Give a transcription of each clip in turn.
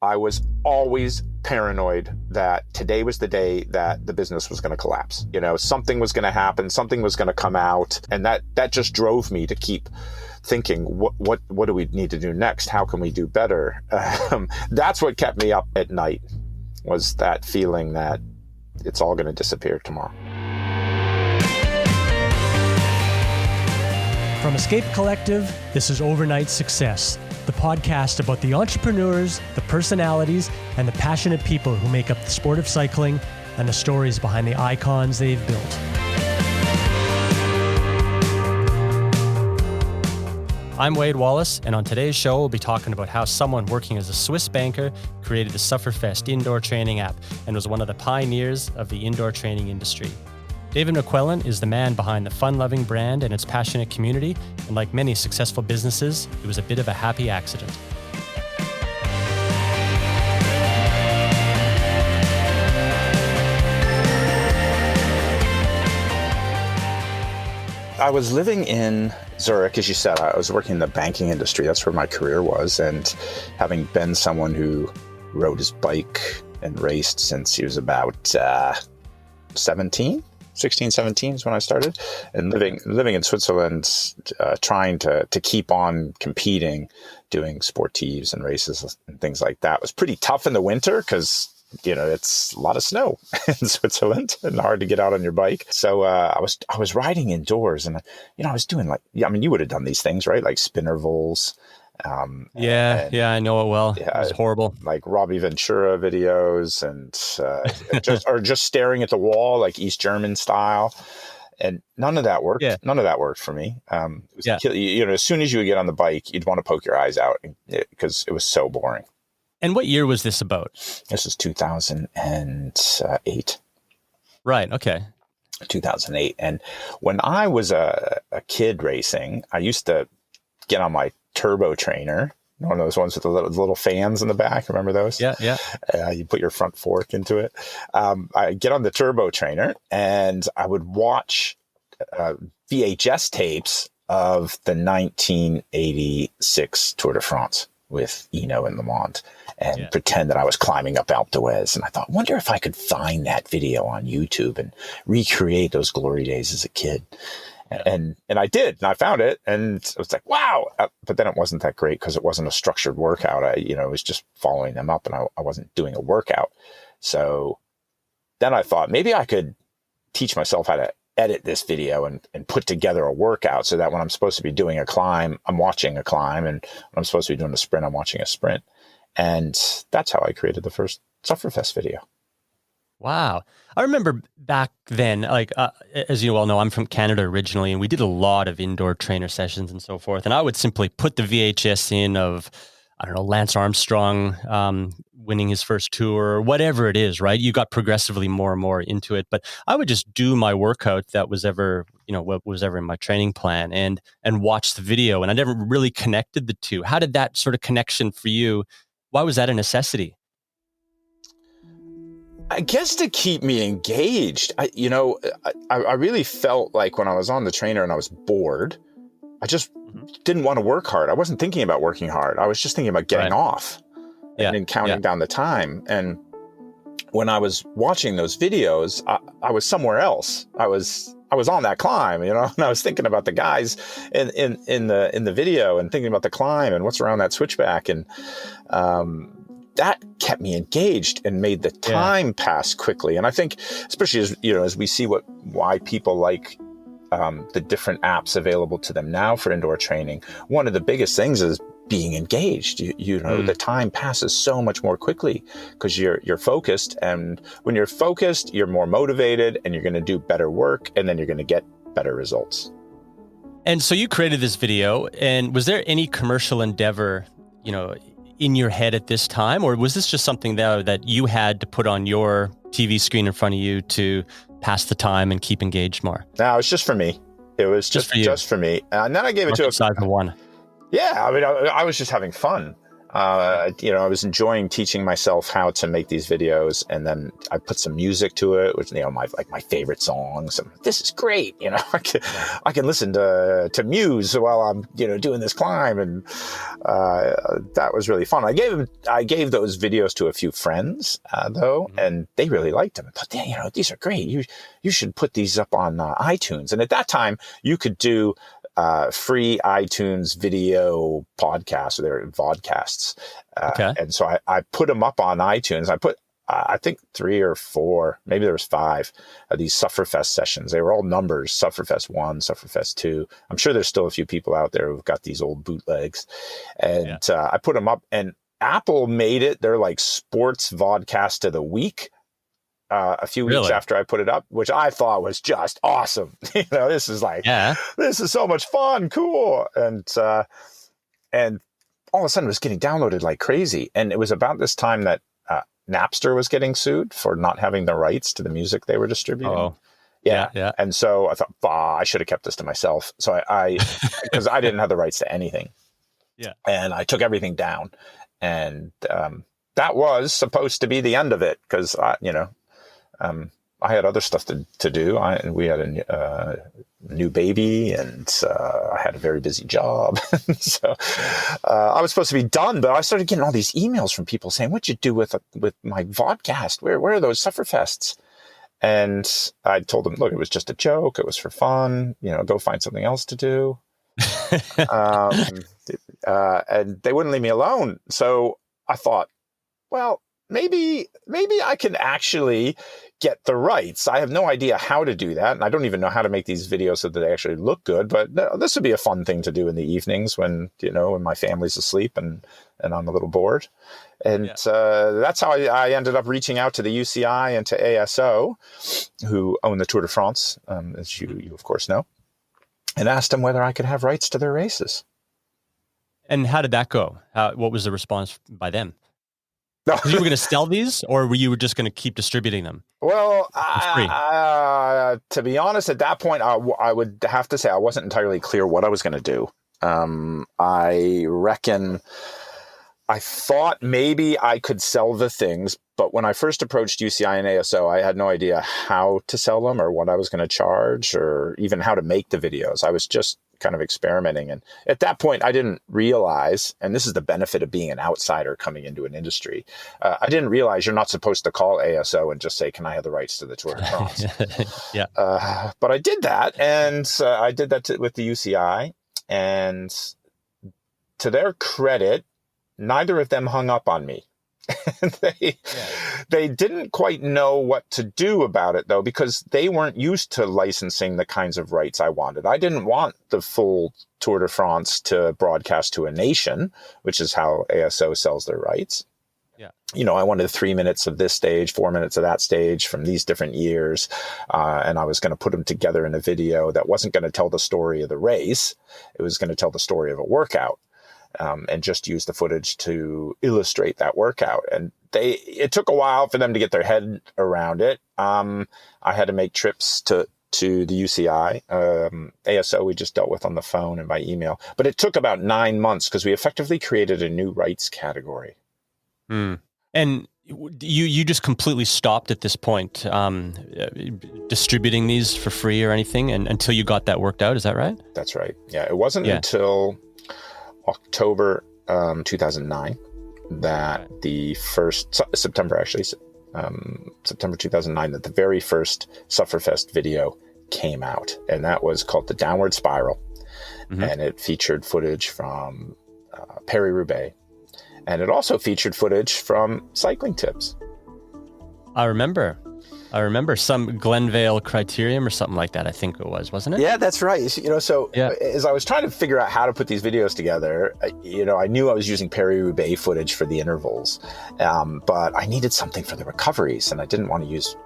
I was always paranoid that today was the day that the business was going to collapse. Something was going to happen, something was going to come out. And that just drove me to keep thinking, what do we need to do next? How can we do better? That's what kept me up at night, was that feeling that it's all going to disappear tomorrow. From Escape Collective, this is Overnight Success, the podcast about the entrepreneurs, the personalities, and the passionate people who make up the sport of cycling and the stories behind the icons they've built. I'm Wade Wallace, and on today's show, we'll be talking about how someone working as a Swiss banker created the Sufferfest indoor training app and was one of the pioneers of the indoor training industry. David McQuillen is the man behind the fun-loving brand and its passionate community, and like many successful businesses, it was a bit of a happy accident. I was living in Zurich, as you said. I was working in the banking industry. That's where my career was. And having been someone who rode his bike and raced since he was about 16, 17 is when I started. And living in Switzerland, trying to keep on competing, doing sportives and races and things like that was pretty tough in the winter because it's a lot of snow in Switzerland and hard to get out on your bike. So I was riding indoors, and I was doing you would have done these things, right? Like spinnervals. Yeah, I know it well. Yeah, it was horrible. Like Robbie Ventura videos, and just staring at the wall, like East German style. And none of that worked. Yeah. None of that worked for me. As soon as you would get on the bike, you'd want to poke your eyes out because it was so boring. And what year was this about? This was 2008. Right. Okay. 2008. And when I was a kid racing, I used to get on my turbo trainer, one of those ones with the little fans in the back. Remember those? Yeah. You put your front fork into it. I get on the turbo trainer and I would watch VHS tapes of the 1986 Tour de France with Eno and Lamont, and pretend that I was climbing up Alpe d'Huez. And I thought, wonder if I could find that video on YouTube and recreate those glory days as a kid. And I did, and I found it, and I was like, wow. But then it wasn't that great because it wasn't a structured workout. It was just following them up, and I wasn't doing a workout. So then I thought maybe I could teach myself how to edit this video and put together a workout so that when I'm supposed to be doing a climb, I'm watching a climb, and when I'm supposed to be doing a sprint, I'm watching a sprint. And that's how I created the first Sufferfest video. Wow. I remember back then, as you all know, I'm from Canada originally, and we did a lot of indoor trainer sessions and so forth. And I would simply put the VHS in of, Lance Armstrong winning his first tour or whatever it is, right? You got progressively more and more into it. But I would just do my workout that was ever, what was ever in my training plan and watch the video. And I never really connected the two. How did that sort of connection for you? Why was that a necessity? I guess to keep me engaged. I really felt like when I was on the trainer and I was bored, I just didn't want to work hard. I wasn't thinking about working hard. I was just thinking about getting off and then counting down the time. And when I was watching those videos, I was somewhere else. I was on that climb, and I was thinking about the guys in the video and thinking about the climb and what's around that switchback. And that kept me engaged and made the time pass quickly. And I think, especially as we see why people like the different apps available to them now for indoor training, one of the biggest things is being engaged. The time passes so much more quickly because you're focused, and when you're focused, you're more motivated, and you're going to do better work, and then you're going to get better results. And so you created this video, and was there any commercial endeavor, in your head at this time, or was this just something that you had to put on your TV screen in front of you to pass the time and keep engaged more? No, it's just for me. It was just for me. And then I gave it to size of one. Yeah, I was just having fun. I was enjoying teaching myself how to make these videos, and then I put some music to it, which, my favorite songs. And this is great. I can listen to Muse while I'm, doing this climb. And, that was really fun. I gave those videos to a few friends, though, and they really liked them. I thought, these are great. You should put these up on iTunes. And at that time you could do free iTunes video podcasts, or they're vodcasts. Okay. And so I put them up on iTunes. I put, I think 3 or 4, maybe there was 5 of these Sufferfest sessions. They were all numbers: Sufferfest 1, Sufferfest 2. I'm sure there's still a few people out there who've got these old bootlegs. And I put them up, and Apple made it their sports vodcast of the week. A few weeks after I put it up, which I thought was just awesome. This is this is so much fun, cool. And all of a sudden it was getting downloaded like crazy. And it was about this time that Napster was getting sued for not having the rights to the music they were distributing. Oh, yeah. And so I thought, I should have kept this to myself. So I because I didn't have the rights to anything. Yeah. And I took everything down, and that was supposed to be the end of it, because I had other stuff to do. We had a new baby, and I had a very busy job. So I was supposed to be done, but I started getting all these emails from people saying, "What'd you do with my vodcast? Where are those Sufferfests?" And I told them, "Look, it was just a joke. It was for fun. Go find something else to do." And they wouldn't leave me alone. So I thought, well, maybe I can actually get the rights. I have no idea how to do that, and I don't even know how to make these videos so that they actually look good. But this would be a fun thing to do in the evenings when my family's asleep and I'm a little bored. And that's how I ended up reaching out to the UCI and to ASO, who own the Tour de France, as you of course know, and asked them whether I could have rights to their races. And how did that go? What was the response by them? You were going to sell these, or were you just going to keep distributing them? Well, to be honest, at that point, I would have to say I wasn't entirely clear what I was going to do. I reckon I thought maybe I could sell the things, but when I first approached UCI and ASO, I had no idea how to sell them or what I was going to charge or even how to make the videos. I was just kind of experimenting. And at that point, I didn't realize, and this is the benefit of being an outsider coming into an industry, I didn't realize you're not supposed to call ASO and just say, "Can I have the rights to the Tour de France?" But I did that, and I did that with the UCI. And to their credit, neither of them hung up on me. They didn't quite know what to do about it, though, because they weren't used to licensing the kinds of rights I wanted. I didn't want the full Tour de France to broadcast to a nation, which is how ASO sells their rights. I wanted 3 minutes of this stage, 4 minutes of that stage from these different years. And I was going to put them together in a video that wasn't going to tell the story of the race. It was going to tell the story of a workout. And just use the footage to illustrate that workout. And it took a while for them to get their head around it. I had to make trips to the UCI. ASO we just dealt with on the phone and by email. But it took about 9 months because we effectively created a new rights category. And you just completely stopped at this point distributing these for free or anything until you got that worked out. Is that right? That's right. Yeah, it wasn't until October 2009 that September 2009 that the very first Sufferfest video came out, and that was called The Downward Spiral. And it featured footage from Paris-Roubaix, and it also featured footage from cycling tips. I remember some Glenvale Criterium or something like that. I think it was, wasn't it? Yeah, that's right. As I was trying to figure out how to put these videos together, I knew I was using Paris-Roubaix footage for the intervals, but I needed something for the recoveries, and I didn't want to use.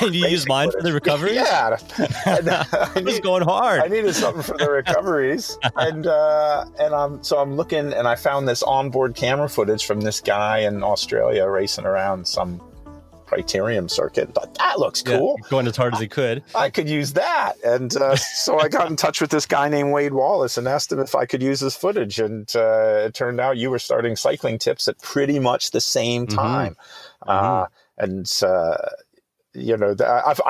You use mine for the recoveries? Yeah. I was going hard. I needed something for the recoveries, and I'm looking, and I found this onboard camera footage from this guy in Australia racing around some criterium circuit. But that looks cool. Going as hard as he could. I could use that. And so I got in touch with this guy named Wade Wallace and asked him if I could use his footage. And it turned out you were starting Cycling Tips at pretty much the same time. I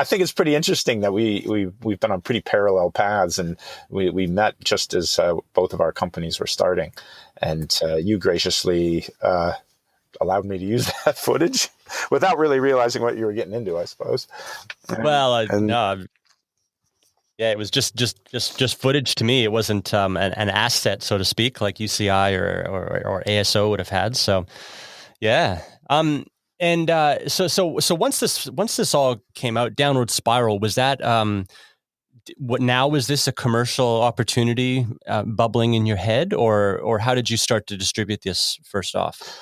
think it's pretty interesting that we've been on pretty parallel paths, and we met just as both of our companies were starting, and you graciously allowed me to use that footage without really realizing what you were getting into, I suppose. Well, no. Yeah, it was just footage to me. It wasn't an asset, so to speak, like UCI or ASO would have had. So, yeah. And so once this all came out, Downward Spiral, was that what now? Was this a commercial opportunity bubbling in your head, or how did you start to distribute this first off?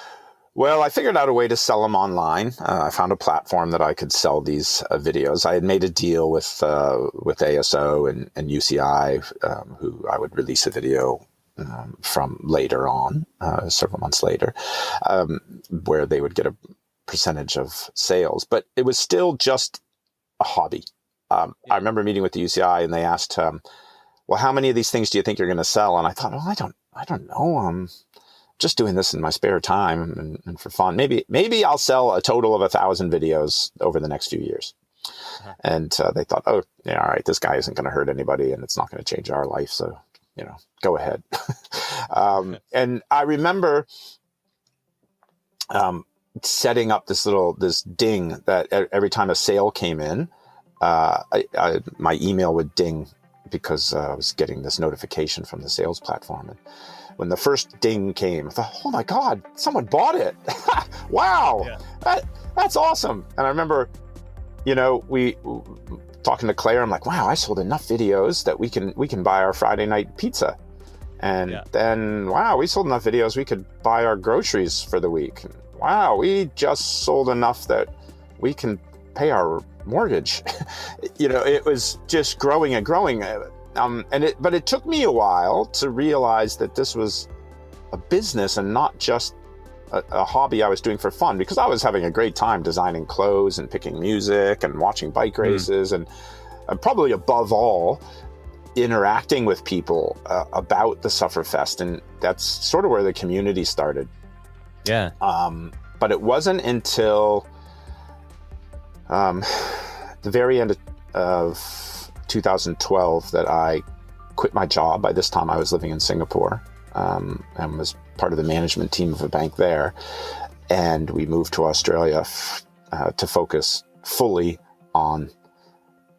Well, I figured out a way to sell them online. I found a platform that I could sell these videos. I had made a deal with ASO and UCI, who I would release a video from later on, several months later, where they would get a percentage of sales. But it was still just a hobby. I remember meeting with the UCI, and they asked, well, how many of these things do you think you're going to sell? And I thought, well, I don't know. Just doing this in my spare time and for fun. Maybe I'll sell a total of 1,000 videos over the next few years. And they thought, oh, yeah, all right, this guy isn't going to hurt anybody, and it's not going to change our life. So, go ahead. And I remember setting up this ding that every time a sale came in, my email would ding because I was getting this notification from the sales platform. And when the first ding came, I thought, oh my God, someone bought it. Wow. Yeah. That's awesome. And I remember, we talking to Claire, I'm like, wow, I sold enough videos that we can buy our Friday night pizza. And then, wow, we sold enough videos we could buy our groceries for the week. Wow, we just sold enough that we can pay our mortgage. It was just growing and growing. But it took me a while to realize that this was a business and not just a hobby I was doing for fun, because I was having a great time designing clothes and picking music and watching bike races and probably above all, interacting with people about the Sufferfest. And that's sort of where the community started. Yeah. But it wasn't until the very end of 2012 that I quit my job. By this time I was living in Singapore and was part of the management team of a bank there. And we moved to Australia to focus fully on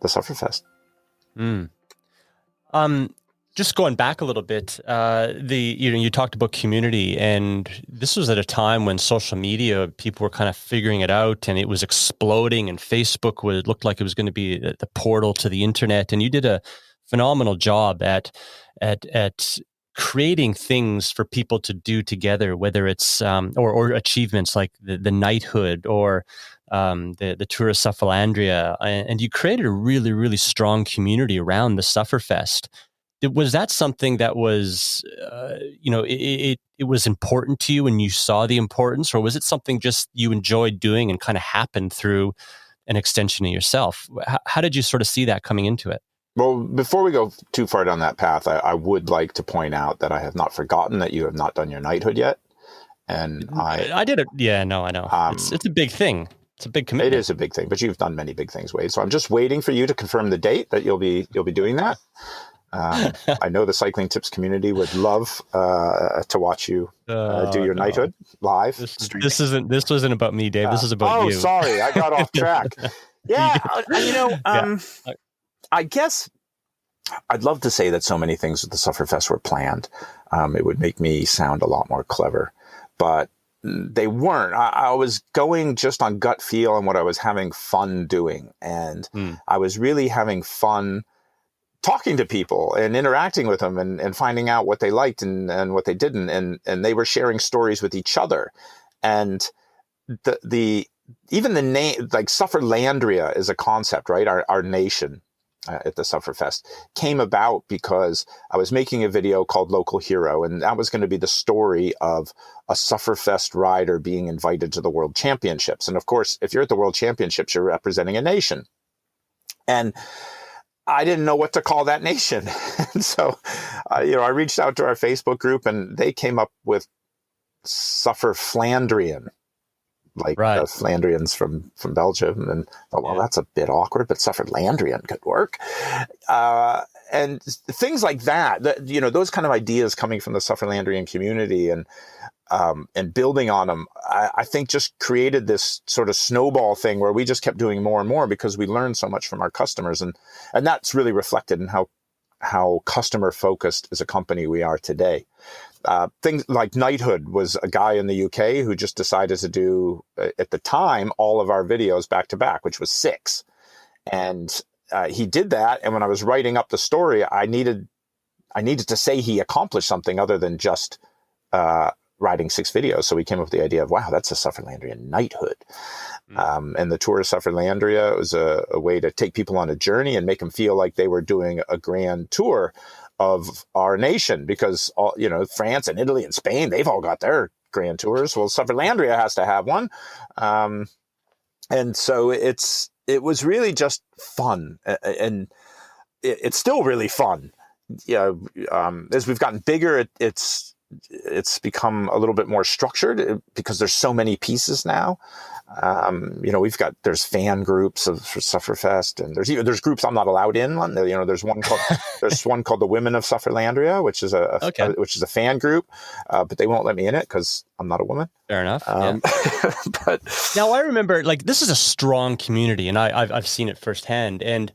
the Sufferfest. Just going back a little bit, you talked about community, and this was at a time when social media, people were kind of figuring it out, and it was exploding, and Facebook looked like it was going to be the portal to the internet. And you did a phenomenal job at creating things for people to do together, whether it's or achievements like the knighthood or the Tour of Sufferlandria, and you created a really, really strong community around the Sufferfest. Was that something that was, it was important to you and you saw the importance, or was it something just you enjoyed doing and kind of happened through an extension of yourself? How did you sort of see that coming into it? Well, before we go too far down that path, I would like to point out that I have not forgotten that you have not done your knighthood yet. And I did it. Yeah, no, I know. It's a big thing. It's a big commitment. It is a big thing, but you've done many big things, Wade. So I'm just waiting for you to confirm the date that you'll be doing that. I know the Cycling Tips community would love to watch you do your knighthood live. This wasn't about me, Dave. This is about you. Oh, sorry, I got off track. Yeah, I guess I'd love to say that so many things with the Sufferfest were planned. It would make me sound a lot more clever, but they weren't. I was going just on gut feel and what I was having fun doing, and I was really having fun talking to people and interacting with them and finding out what they liked and what they didn't. And they were sharing stories with each other. And even the name, like Sufferlandria is a concept, right? Our nation. at the Sufferfest came about because I was making a video called Local Hero, and that was going to be the story of a Sufferfest rider being invited to the World Championships. And of course, if you're at the World Championships, you're representing a nation. And I didn't know what to call that nation. And so, I reached out to our Facebook group, and they came up with Sufferflandrian, like Right. Flandrians from Belgium. And thought, well, that's a bit awkward, but Sufferlandrian could work. And things like that, those kind of ideas coming from the Sufferlandrian community and building on them, I think just created this sort of snowball thing where we just kept doing more and more because we learned so much from our customers. And that's really reflected in how customer focused as a company we are today. Things like Knighthood was a guy in the UK who just decided to do, at the time, all of our videos back to back, which was 6. And he did that. And when I was writing up the story, I needed to say he accomplished something other than just writing 6 videos. So we came up with the idea of, wow, that's a Sufferlandrian knighthood. And the Tour of Sufferlandria was a way to take people on a journey and make them feel like they were doing a grand tour of our nation, because France and Italy and Spain, they've all got their grand tours. Well, Sufferlandria has to have one. And so it was really just fun, and it's still really fun. As we've gotten bigger, it's become a little bit more structured because there's so many pieces now. There's fan groups for Sufferfest, and there's groups I'm not allowed in. There's one called the Women of Sufferlandria, which is a fan group, but they won't let me in it because I'm not a woman. Fair enough. But now I remember, like, this is a strong community, and I've seen it firsthand, and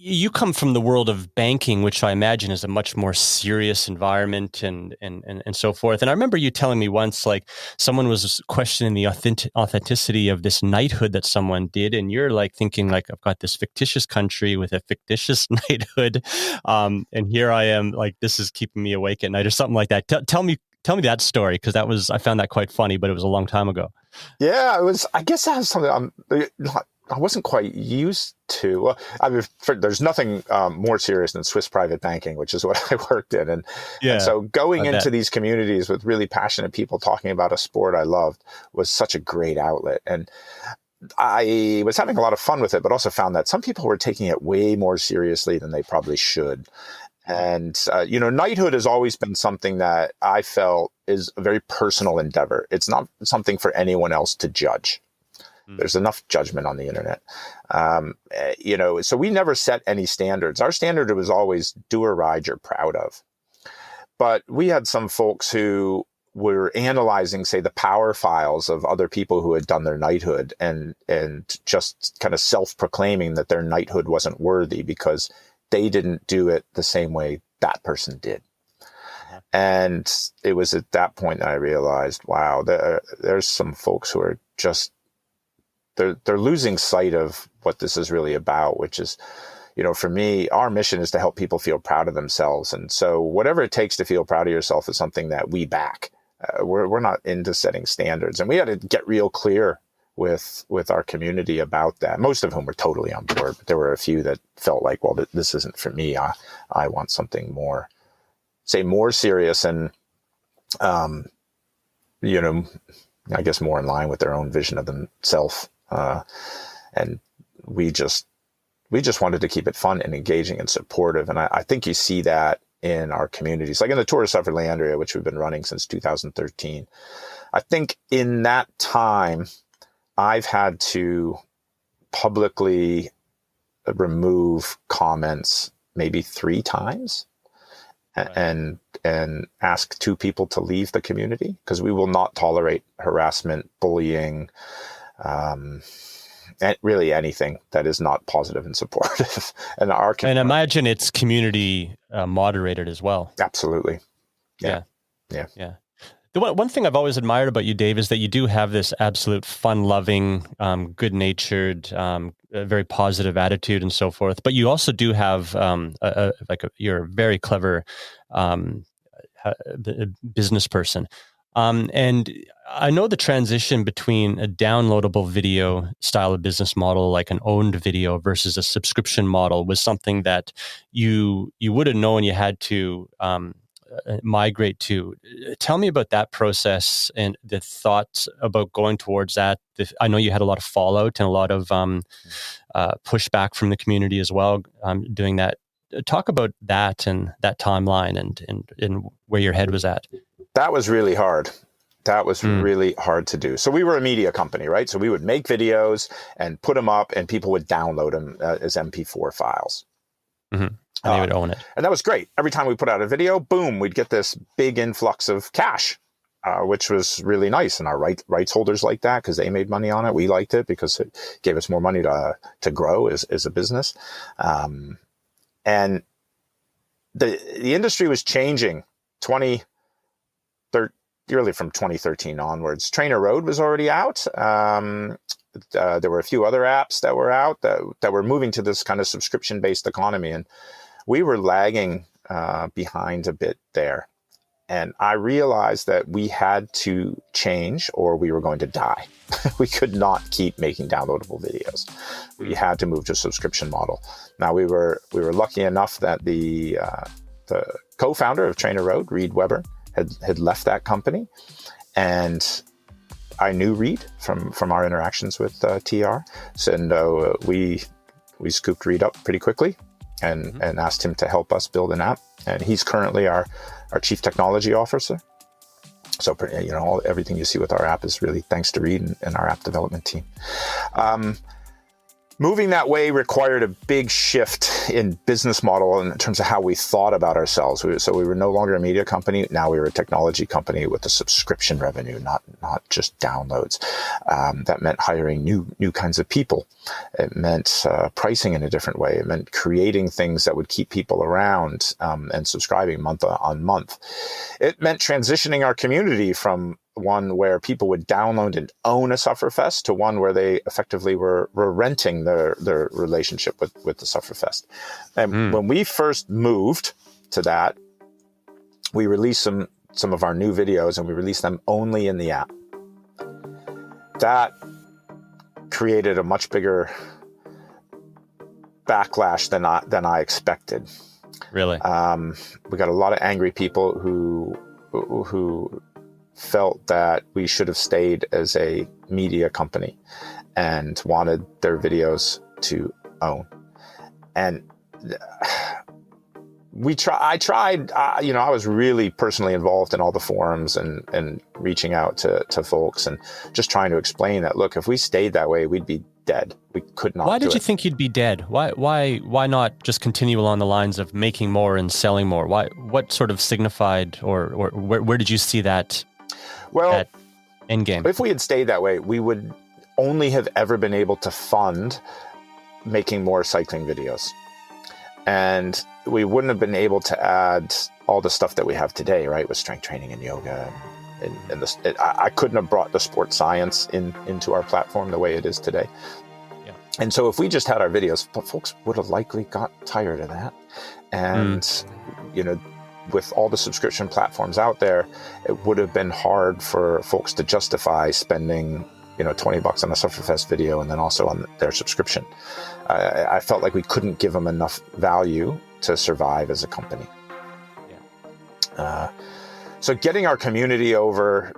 you come from the world of banking, which I imagine is a much more serious environment and so forth. And I remember you telling me once, like, someone was questioning the authenticity of this knighthood that someone did. And you're like thinking, like, I've got this fictitious country with a fictitious knighthood. And here I am, like, this is keeping me awake at night or something like that. Tell me that story, because I found that quite funny, but it was a long time ago. Yeah, it was, I guess that was something I wasn't quite used to. There's nothing more serious than Swiss private banking, which is what I worked in. And so going into these communities with really passionate people talking about a sport I loved was such a great outlet. And I was having a lot of fun with it, but also found that some people were taking it way more seriously than they probably should. And, knighthood has always been something that I felt is a very personal endeavor. It's not something for anyone else to judge. There's enough judgment on the internet. So we never set any standards. Our standard was always do a ride you're proud of. But we had some folks who were analyzing, say, the power files of other people who had done their knighthood and just kind of self-proclaiming that their knighthood wasn't worthy because they didn't do it the same way that person did. And it was at that point that I realized, wow, there's some folks who are just, they're losing sight of what this is really about, which is, for me, our mission is to help people feel proud of themselves. And so whatever it takes to feel proud of yourself is something that we back. We're not into setting standards, and we had to get real clear with our community about that. Most of whom were totally on board, but there were a few that felt like, well, this isn't for me. I want something more serious and, I guess more in line with their own vision of themselves. And we just wanted to keep it fun and engaging and supportive. And I think you see that in our communities, like in the Tour of Sufferlandria, which we've been running since 2013. I think in that time, I've had to publicly remove comments maybe 3 times and ask 2 people to leave the community, because we will not tolerate harassment, bullying, really anything that is not positive and supportive. And imagine it's community moderated as well. Absolutely. Yeah. The one thing I've always admired about you, Dave, is that you do have this absolute fun-loving, good-natured, very positive attitude and so forth. But you also do have you're a very clever business person. And I know the transition between a downloadable video style of business model, like an owned video, versus a subscription model, was something that you would have known you had to migrate to. Tell me about that process and the thoughts about going towards that. I know you had a lot of fallout and a lot of pushback from the community as well doing that. Talk about that and that timeline and where your head was at. That was really hard. That was really hard to do. So we were a media company, right? So we would make videos and put them up, and people would download them as MP4 files. Mm-hmm. And they would own it. And that was great. Every time we put out a video, boom, we'd get this big influx of cash, which was really nice. And our rights holders liked that because they made money on it. We liked it because it gave us more money to grow as a business. And the industry was changing really from 2013 onwards. Trainer Road was already out. There were a few other apps that were out that were moving to this kind of subscription-based economy. And we were lagging behind a bit there. And I realized that we had to change or we were going to die. We could not keep making downloadable videos. We had to move to a subscription model. Now we were lucky enough that the co-founder of Trainer Road, Reed Weber, had left that company, and I knew Reed from our interactions with TR. So, and we scooped Reed up pretty quickly and asked him to help us build an app. And he's currently our chief technology officer. So, everything you see with our app is really thanks to Reed and our app development team. Moving that way required a big shift in business model in terms of how we thought about ourselves. So we were no longer a media company. Now we were a technology company with a subscription revenue, not just downloads. That meant hiring new kinds of people. It meant pricing in a different way. It meant creating things that would keep people around and subscribing month on month. It meant transitioning our community from one where people would download and own a Sufferfest to one where they effectively were renting their relationship with the Sufferfest. And when we first moved to that, we released some of our new videos, and we released them only in the app. That created a much bigger backlash than I expected. Really? We got a lot of angry people who felt that we should have stayed as a media company and wanted their videos to own. And I tried, I was really personally involved in all the forums and reaching out to folks and just trying to explain that, look, if we stayed that way, we'd be dead. We could not. Why did you think you'd be dead? Why not just continue along the lines of making more and selling more? What sort of signified or where did you see that? Well, that end game? If we had stayed that way, we would only have ever been able to fund making more cycling videos. And we wouldn't have been able to add all the stuff that we have today, right? With strength training and yoga. I couldn't have brought the sports science into our platform the way it is today. Yeah. And so if we just had our videos, folks would have likely got tired of that. And, with all the subscription platforms out there, it would have been hard for folks to justify spending, $20 on a Sufferfest video and then also on their subscription. I felt like we couldn't give them enough value to survive as a company. Yeah. So getting our community over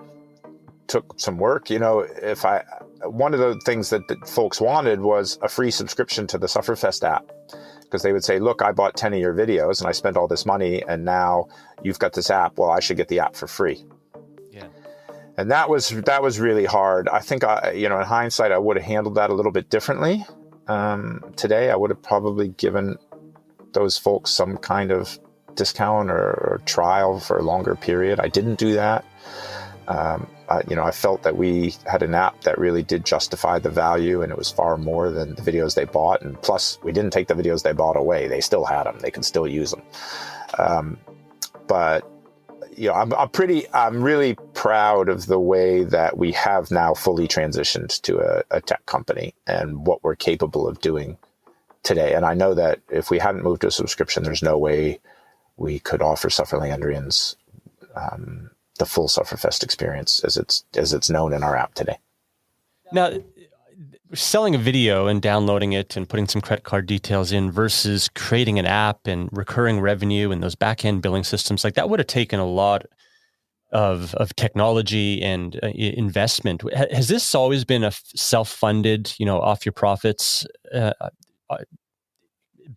took some work. One of the things that folks wanted was a free subscription to the Sufferfest app. Because they would say, look, I bought 10 of your videos and I spent all this money and now you've got this app. Well, I should get the app for free. Yeah. And that was really hard. I think, in hindsight, I would have handled that a little bit differently. Today, I would have probably given those folks some kind of discount or trial for a longer period. I didn't do that. I felt that we had an app that really did justify the value, and it was far more than the videos they bought. And plus, we didn't take the videos they bought away. They still had them. They could still use them. But I'm really proud of the way that we have now fully transitioned to a tech company and what we're capable of doing today. And I know that if we hadn't moved to a subscription, there's no way we could offer Sufferlandrians the full Sufferfest experience as it's known in our app today. Now, selling a video and downloading it and putting some credit card details in versus creating an app and recurring revenue and those back-end billing systems, like that would have taken a lot of technology and investment. Has this always been a self-funded, off your profits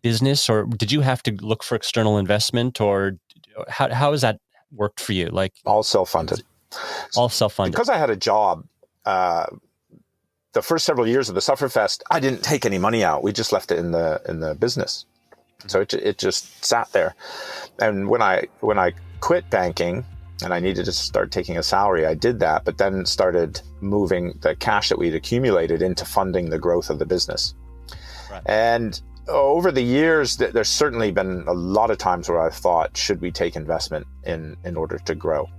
business, or did you have to look for external investment, or how has that worked for you? Like all self-funded. All self-funded. Because I had a job, the first several years of the Sufferfest, I didn't take any money out. We just left it in the business. So it just sat there. And when I quit banking and I needed to start taking a salary, I did that, but then started moving the cash that we'd accumulated into funding the growth of the business. Right. And over the years, there's certainly been a lot of times where I've thought, should we take investment in order to grow?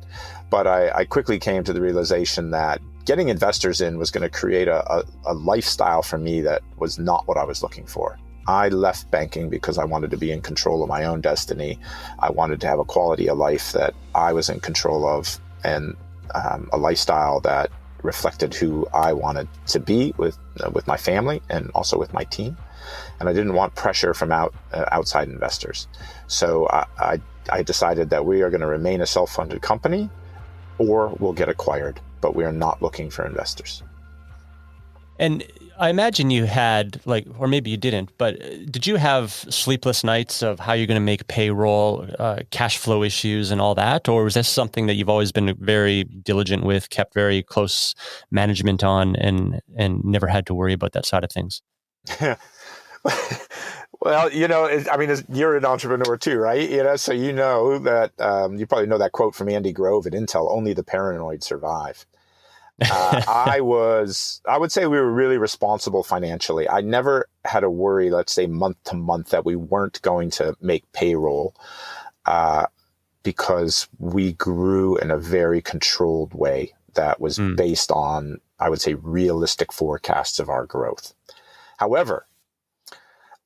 But I quickly came to the realization that getting investors in was going to create a lifestyle for me that was not what I was looking for. I left banking because I wanted to be in control of my own destiny. I wanted to have a quality of life that I was in control of, and a lifestyle that reflected who I wanted to be with my family and also with my team. And I didn't want pressure from outside investors. So I decided that we are going to remain a self-funded company, or we'll get acquired, but we are not looking for investors. And I imagine you had, or maybe you didn't, but did you have sleepless nights of how you're going to make payroll, cash flow issues and all that? Or was this something that you've always been very diligent with, kept very close management on, and never had to worry about that side of things? Well, you're an entrepreneur too, right? So you know that, you probably know that quote from Andy Grove at Intel, only the paranoid survive. I would say we were really responsible financially. I never had to worry, let's say month to month, that we weren't going to make payroll, because we grew in a very controlled way that was based on, I would say, realistic forecasts of our growth. However,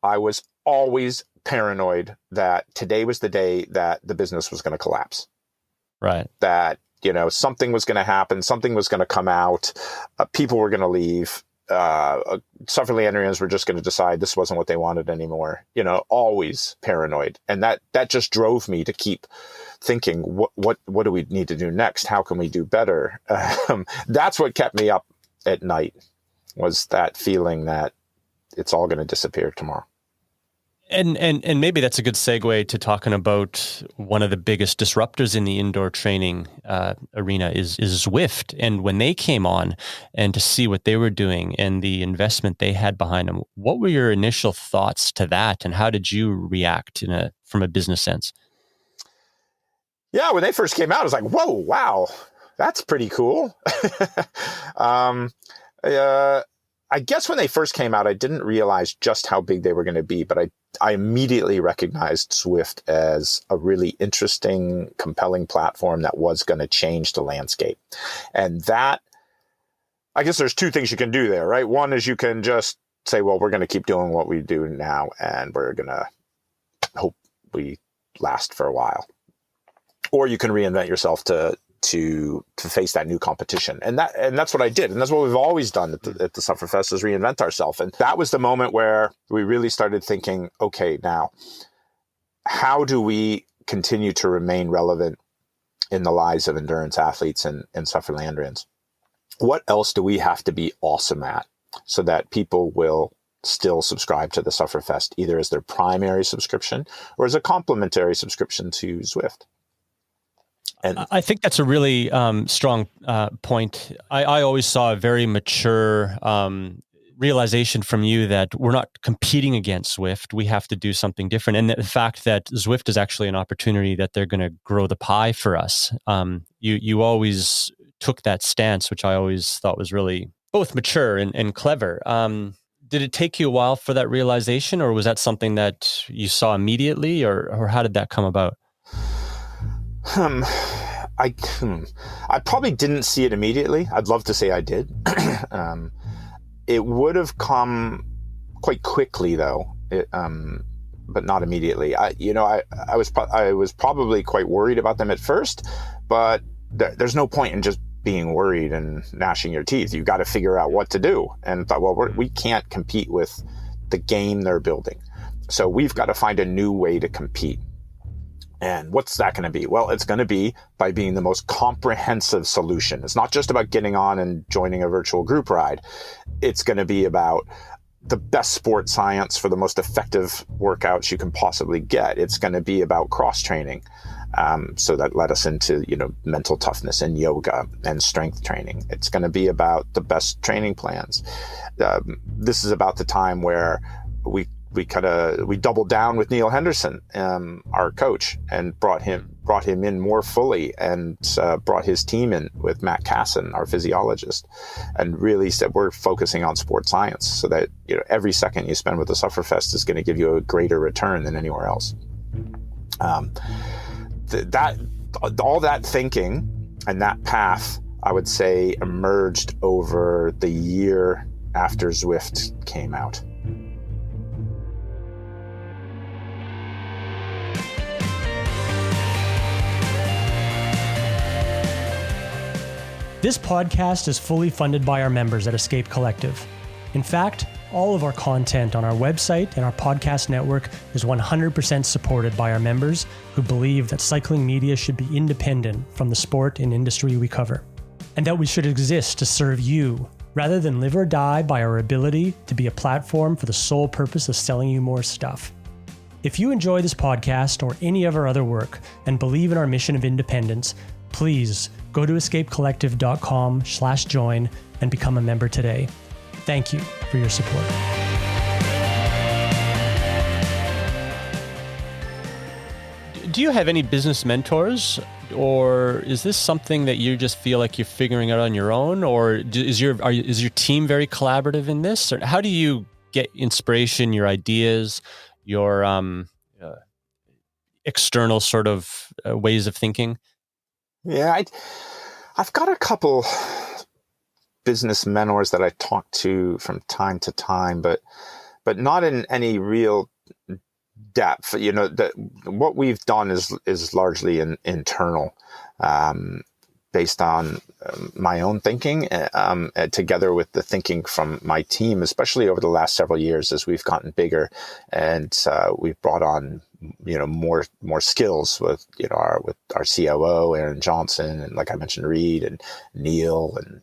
I was always paranoid that today was the day that the business was going to collapse. Right. That, something was going to happen, something was going to come out, people were going to leave, Sufferlandrians were just going to decide this wasn't what they wanted anymore. Always paranoid. And that just drove me to keep thinking, what do we need to do next? How can we do better? That's what kept me up at night, was that feeling that it's all going to disappear tomorrow. And maybe that's a good segue to talking about one of the biggest disruptors in the indoor training arena is Zwift. And when they came on, and to see what they were doing and the investment they had behind them, what were your initial thoughts to that, and how did you react from a business sense? Yeah, when they first came out, I was like, whoa, wow, that's pretty cool. I guess when they first came out, I didn't realize just how big they were going to be, but I immediately recognized Zwift as a really interesting, compelling platform that was going to change the landscape. And that, I guess there's two things you can do there, right? One is you can just say, well, we're going to keep doing what we do now, and we're going to hope we last for a while. Or you can reinvent yourself to face that new competition. And that's what I did. And that's what we've always done at the Sufferfest, is reinvent ourselves. And that was the moment where we really started thinking, okay, now, how do we continue to remain relevant in the lives of endurance athletes and Sufferlandrians? What else do we have to be awesome at so that people will still subscribe to the Sufferfest, either as their primary subscription or as a complementary subscription to Zwift? And I think that's a really strong point. I always saw a very mature realization from you that we're not competing against Zwift. We have to do something different. And the fact that Zwift is actually an opportunity that they're going to grow the pie for us. You always took that stance, which I always thought was really both mature and clever. Did it take you a while for that realization, or was that something that you saw immediately, or how did that come about? I probably didn't see it immediately. I'd love to say I did. It would have come quite quickly, though, but not immediately. I was probably quite worried about them at first, but there's no point in just being worried and gnashing your teeth. You got to figure out what to do. And thought, well, we can't compete with the game they're building. So we've got to find a new way to compete. And what's that going to be? Well, it's going to be by being the most comprehensive solution. It's not just about getting on and joining a virtual group ride. It's going to be about the best sport science for the most effective workouts you can possibly get. It's going to be about cross-training. So that led us into, mental toughness and yoga and strength training. It's going to be about the best training plans. This is about the time where we doubled down with Neil Henderson, our coach, and brought him in more fully, and brought his team in with Matt Casson, our physiologist, and really said we're focusing on sports science so that every second you spend with the Sufferfest is going to give you a greater return than anywhere else. All that thinking and that path, I would say, emerged over the year after Zwift came out. This podcast is fully funded by our members at Escape Collective. In fact, all of our content on our website and our podcast network is 100% supported by our members who believe that cycling media should be independent from the sport and industry we cover, and that we should exist to serve you rather than live or die by our ability to be a platform for the sole purpose of selling you more stuff. If you enjoy this podcast or any of our other work and believe in our mission of independence, please go to escapecollective.com/join and become a member today. Thank you for your support. Do you have any business mentors, or is this something that you just feel like you're figuring out on your own, or is your team very collaborative in this? Or how do you get inspiration, your ideas, your external sort of ways of thinking? Yeah, I've got a couple business mentors that I talk to from time to time, but not in any real depth. What we've done is largely internal, based on my own thinking, together with the thinking from my team, especially over the last several years as we've gotten bigger, and we've brought on more skills with our COO Aaron Johnson, and like I mentioned, Reed and Neil and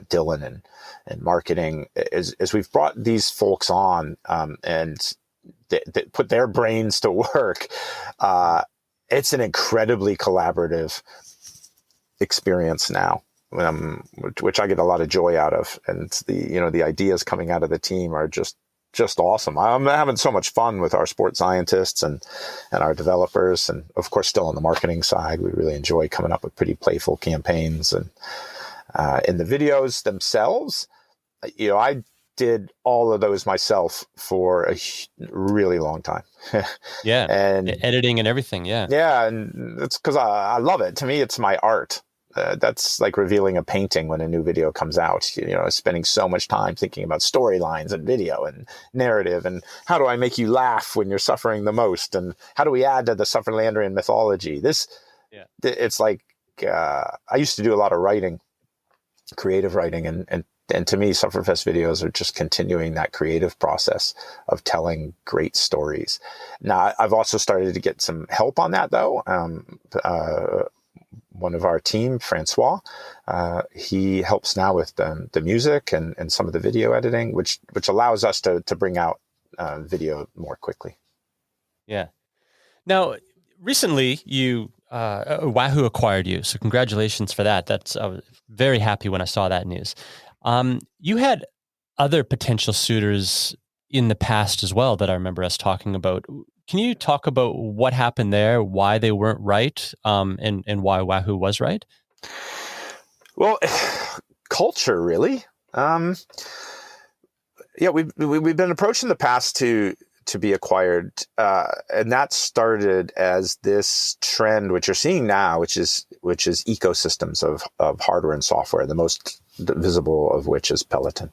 Dylan and marketing. As we've brought these folks on and they put their brains to work, it's an incredibly collaborative experience now, which I get a lot of joy out of, and the ideas coming out of the team are just awesome. I'm having so much fun with our sports scientists and our developers, and of course still on the marketing side, we really enjoy coming up with pretty playful campaigns. And in the videos themselves, I did all of those myself for a really long time. Yeah, and editing and everything. Yeah, and it's because I love it. To me, it's my art. That's like revealing a painting when a new video comes out. Spending so much time thinking about storylines and video and narrative, and how do I make you laugh when you're suffering the most, and how do we add to the Sufferlandrian mythology? It's like I used to do a lot of writing, creative writing, and to me, Sufferfest videos are just continuing that creative process of telling great stories. Now, I've also started to get some help on that, though. One of our team, Francois, he helps now with the music and some of the video editing, which allows us to bring out video more quickly. Yeah. Now, recently, Wahoo acquired you, so congratulations for that. I was very happy when I saw that news. You had other potential suitors in the past as well that I remember us talking about. Can you talk about what happened there, why they weren't right, and why Wahoo was right? Well, culture, really. We've been approached in the past to be acquired, and that started as this trend, which you're seeing now, which is ecosystems of hardware and software. The most visible of which is Peloton,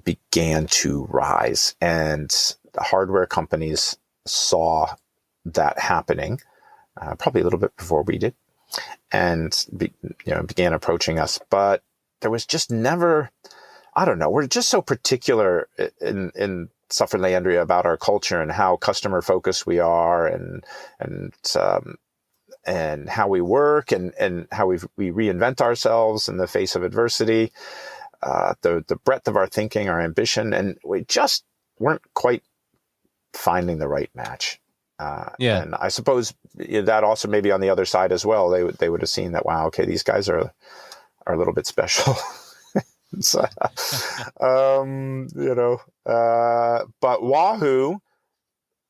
began to rise, and the hardware companies saw that happening, probably a little bit before we did, and began approaching us. But there was just never, I don't know, we're just so particular in Sufferlandria about our culture and how customer focused we are, and how we work, and how we reinvent ourselves in the face of adversity, the breadth of our thinking, our ambition, and we just weren't quite finding the right match. And I suppose that also maybe on the other side as well, they would have seen that, wow, okay, these guys are a little bit special. So, but Wahoo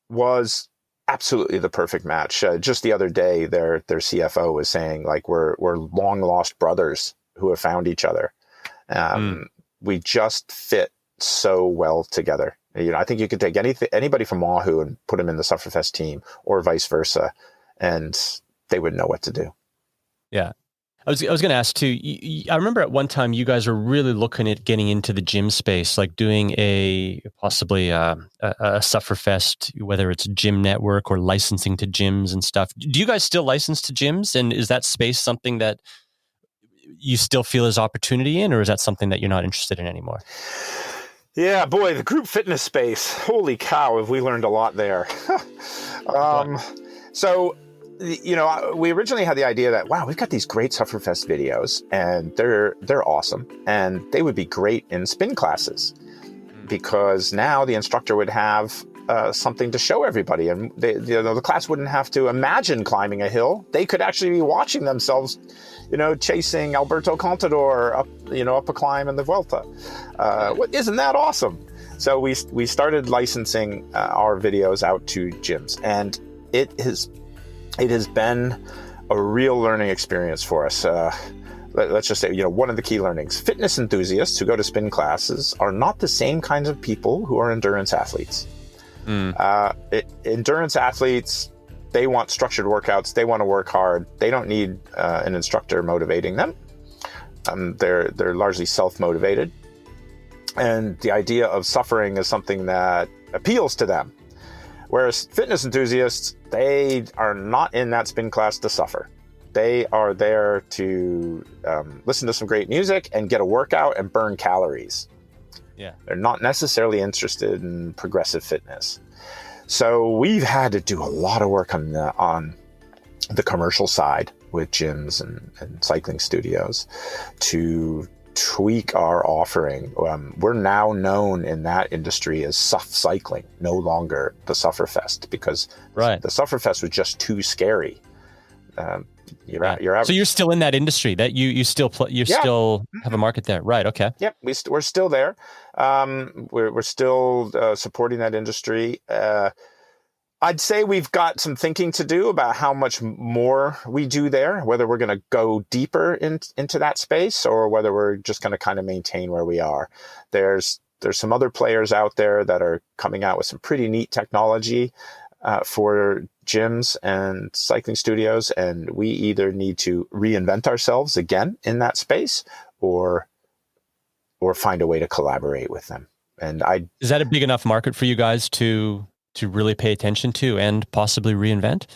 was absolutely the perfect match. Just the other day, their CFO was saying, like, we're long lost brothers who have found each other. We just fit so well together. I think you could take anybody from Wahoo and put them in the Sufferfest team, or vice versa, and they would know what to do. Yeah. I was going to ask too, I remember at one time you guys were really looking at getting into the gym space, like doing possibly a Sufferfest, whether it's gym network or licensing to gyms and stuff. Do you guys still license to gyms? And is that space something that you still feel is opportunity in, or is that something that you're not interested in anymore? Yeah, boy, the group fitness space. Holy cow, have we learned a lot there. So, we originally had the idea that, wow, we've got these great Sufferfest videos, and they're awesome, and they would be great in spin classes, because now the instructor would have something to show everybody, and the class wouldn't have to imagine climbing a hill. They could actually be watching themselves, chasing Alberto Contador up a climb in the Vuelta. Isn't that awesome? So we started licensing our videos out to gyms, and it has been a real learning experience for us. Let's just say, one of the key learnings: fitness enthusiasts who go to spin classes are not the same kinds of people who are endurance athletes. Endurance athletes, they want structured workouts. They want to work hard. They don't need an instructor motivating them. They're largely self-motivated. And the idea of suffering is something that appeals to them. Whereas fitness enthusiasts, they are not in that spin class to suffer. They are there to listen to some great music and get a workout and burn calories. Yeah, they're not necessarily interested in progressive fitness. So we've had to do a lot of work on the commercial side with gyms and cycling studios to tweak our offering. We're now known in that industry as Suff Cycling, no longer the Sufferfest, because the Sufferfest was just too scary. You're out. So you're still in that industry, that you still still have a market there, right? Okay. Yep, we're still there. We're still supporting that industry. I'd say we've got some thinking to do about how much more we do there, whether we're going to go deeper into that space, or whether we're just going to kind of maintain where we are. There's some other players out there that are coming out with some pretty neat technology for gyms and cycling studios, and we either need to reinvent ourselves again in that space, or find a way to collaborate with them. And is that a big enough market for you guys to really pay attention to and possibly reinvent?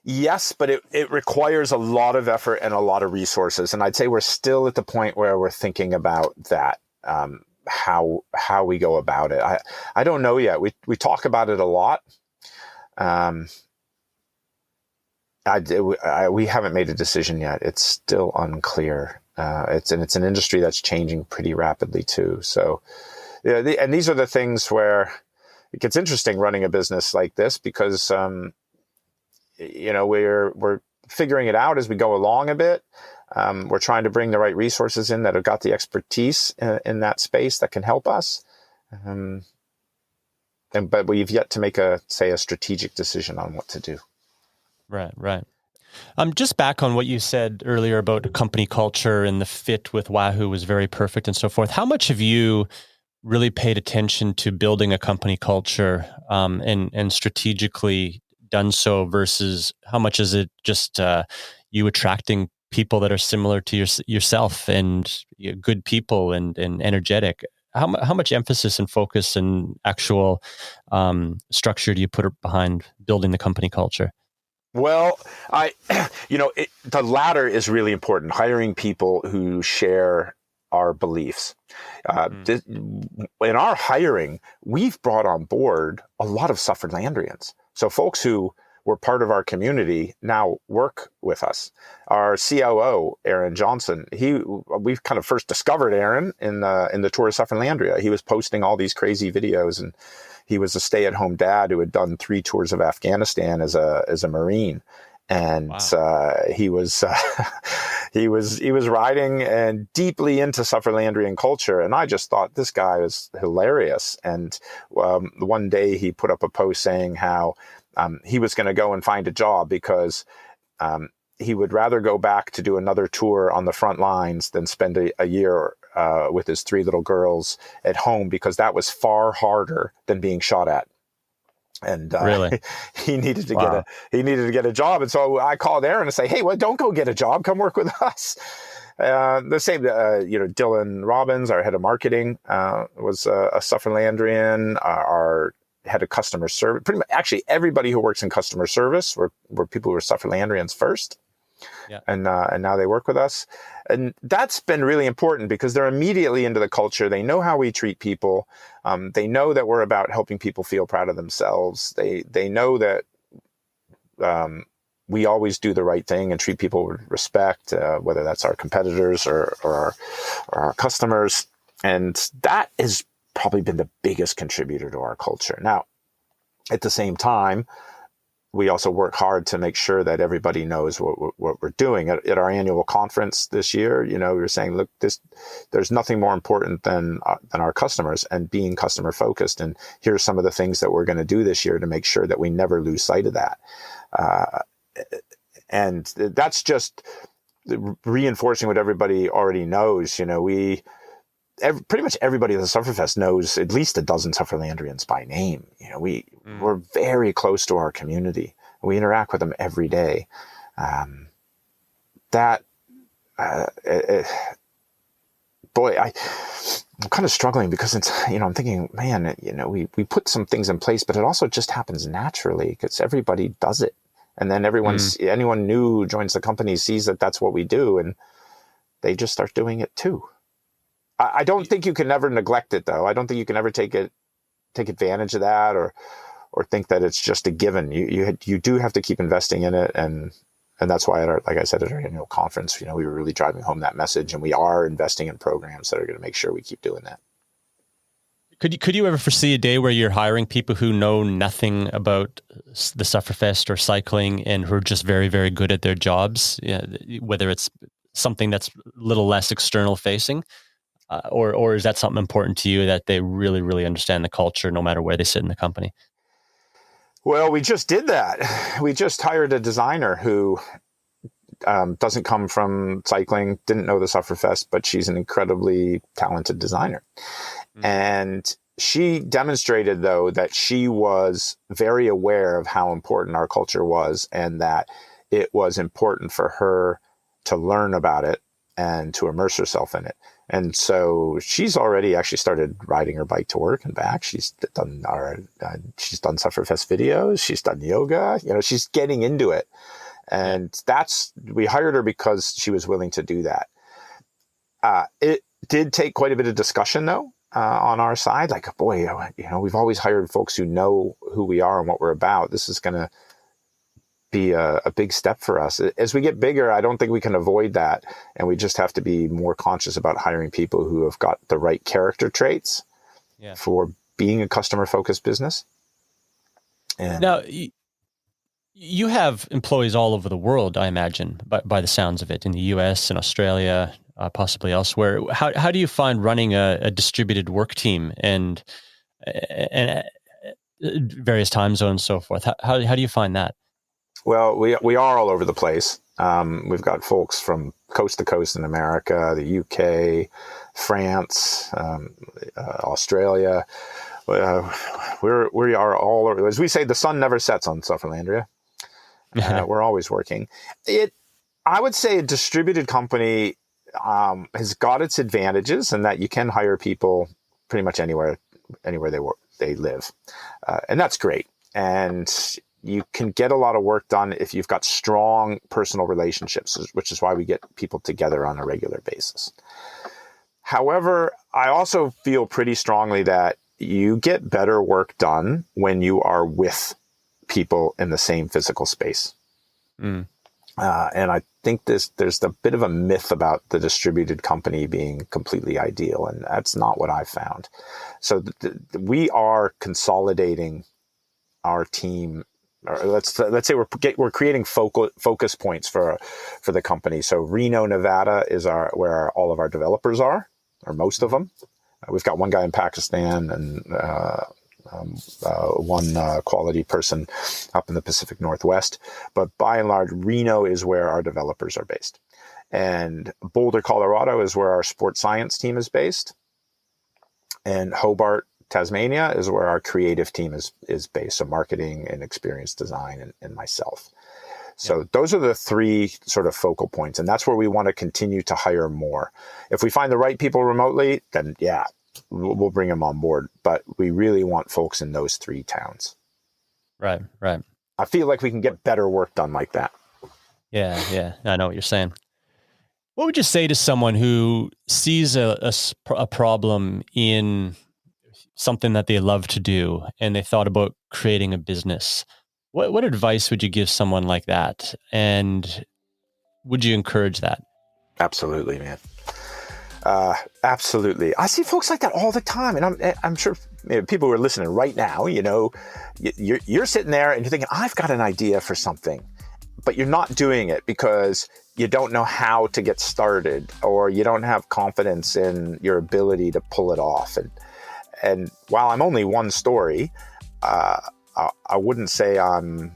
Yes, but it requires a lot of effort and a lot of resources. And I'd say we're still at the point where we're thinking about that, how we go about it. I don't know yet. We talk about it a lot. We haven't made a decision yet. It's still unclear. It's an industry that's changing pretty rapidly too. So, and these are the things where it gets interesting running a business like this, because we're figuring it out as we go along a bit. We're trying to bring the right resources in that have got the expertise in that space that can help us. But we've yet to make a strategic decision on what to do. Right. Just back on what you said earlier about company culture and the fit with Wahoo was very perfect and so forth. How much have you really paid attention to building a company culture and strategically done so, versus how much is it just you attracting people that are similar to yourself and good people and energetic? How much emphasis and focus and actual structure do you put behind building the company culture? Well, the latter is really important. Hiring people who share our beliefs. In our hiring, we've brought on board a lot of Sufferlandrians. So folks who were part of our community now work with us. Our COO, Aaron Johnson, we've kind of first discovered Aaron in the tour of Sufferlandria. He was posting all these crazy videos, and he was a stay-at-home dad who had done 3 tours of Afghanistan as a Marine. And wow. He was riding and deeply into Sufferlandrian culture, and I just thought this guy was hilarious. And one day he put up a post saying how he was going to go and find a job because he would rather go back to do another tour on the front lines than spend a year with his 3 little girls at home, because that was far harder than being shot at. And really? he needed to get a job. And so I called Aaron and say, hey, well, don't go get a job. Come work with us. The same, Dylan Robbins, our head of marketing, was a Sufferlandrian. Our head of customer service, pretty much actually everybody who works in customer service were people who were Sufferlandrians first. Yeah. And now they work with us. And that's been really important because they're immediately into the culture. They know how we treat people. They know that we're about helping people feel proud of themselves. They know that we always do the right thing and treat people with respect, whether that's our competitors or our customers. And that has probably been the biggest contributor to our culture. Now, at the same time, we also work hard to make sure that everybody knows what we're doing. At our annual conference this year, we were saying, look, there's nothing more important than our customers and being customer focused. And here's some of the things that we're going to do this year to make sure that we never lose sight of that. And that's just reinforcing what everybody already knows. Pretty much everybody at the Sufferfest knows at least a dozen Sufferlandrians by name. We're very close to our community. We interact with them every day. I'm kind of struggling because it's, I'm thinking, man, we put some things in place, but it also just happens naturally because everybody does it. And then anyone new who joins the company sees that that's what we do, and they just start doing it too. I don't think you can ever neglect it, though. I don't think you can ever take advantage of that or think that it's just a given. You do have to keep investing in it, and that's why like I said, at our annual conference, we were really driving home that message, and we are investing in programs that are going to make sure we keep doing that. Could you ever foresee a day where you're hiring people who know nothing about the Sufferfest or cycling and who are just very, very good at their jobs, whether it's something that's a little less external facing? Or is that something important to you, that they really, really understand the culture no matter where they sit in the company? Well, we just did that. We just hired a designer who doesn't come from cycling, didn't know the Sufferfest, but she's an incredibly talented designer. Mm-hmm. And she demonstrated, though, that she was very aware of how important our culture was and that it was important for her to learn about it and to immerse herself in it. And so she's already actually started riding her bike to work and back. She's done Sufferfest videos. She's done yoga. She's getting into it. And we hired her because she was willing to do that. It did take quite a bit of discussion, though, on our side. Like, boy, we've always hired folks who know who we are and what we're about. This is going to be a big step for us. As we get bigger, I don't think we can avoid that. And we just have to be more conscious about hiring people who have got the right character traits for being a customer-focused business. And now, you have employees all over the world, I imagine, by the sounds of it, in the US and Australia, possibly elsewhere. How do you find running a distributed work team and various time zones and so forth? How do you find that? Well, we are all over the place. We've got folks from coast to coast in America, the UK, France, Australia. We are all over. As we say, the sun never sets on Sufferlandria. We're always working. I would say a distributed company has got its advantages in that you can hire people pretty much anywhere they live, and that's great. And you can get a lot of work done if you've got strong personal relationships, which is why we get people together on a regular basis. However, I also feel pretty strongly that you get better work done when you are with people in the same physical space. And I think there's a bit of a myth about the distributed company being completely ideal, and that's not what I found. So we are consolidating our team. Or let's say we're creating focus points for the company. So Reno, Nevada is where all of our developers are, or most of them. We've got one guy in Pakistan and one quality person up in the Pacific Northwest. But by and large, Reno is where our developers are based. And Boulder, Colorado is where our sports science team is based. And Hobart, Tasmania is where our creative team is based. So marketing and experience design and myself. So those are the three sort of focal points. And that's where we want to continue to hire more. If we find the right people remotely, then we'll bring them on board. But we really want folks in those three towns. Right. I feel like we can get better work done like that. Yeah. I know what you're saying. What would you say to someone who sees a problem in something that they love to do and they thought about creating a business? What advice would you give someone like that? And would you encourage that? Absolutely, man. Absolutely. I see folks like that all the time. And I'm sure people who are listening right now, you're sitting there and you're thinking, I've got an idea for something, but you're not doing it because you don't know how to get started, or you don't have confidence in your ability to pull it off. And while I'm only one story, I wouldn't say I'm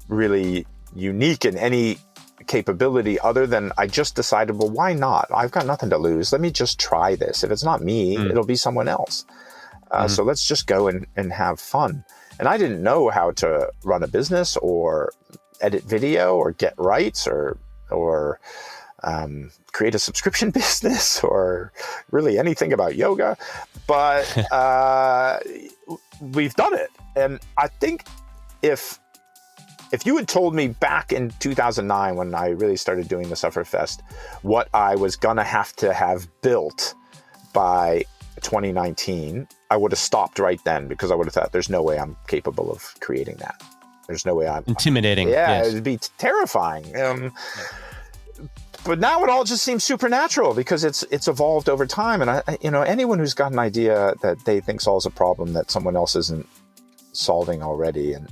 really unique in any capability other than I just decided, well, why not? I've got nothing to lose. Let me just try this. If it's not me, it'll be someone else. So let's just go and have fun. And I didn't know how to run a business or edit video or get rights or create a subscription business or really anything about yoga. But we've done it. And I think if you had told me back in 2009, when I really started doing the Sufferfest, what I was going to have built by 2019, I would have stopped right then, because I would have thought there's no way I'm capable of creating that. There's no way I'm intimidating. Yeah, yes. It'd be terrifying. But now it all just seems supernatural because it's evolved over time. And anyone who's got an idea that they think solves a problem that someone else isn't solving already, and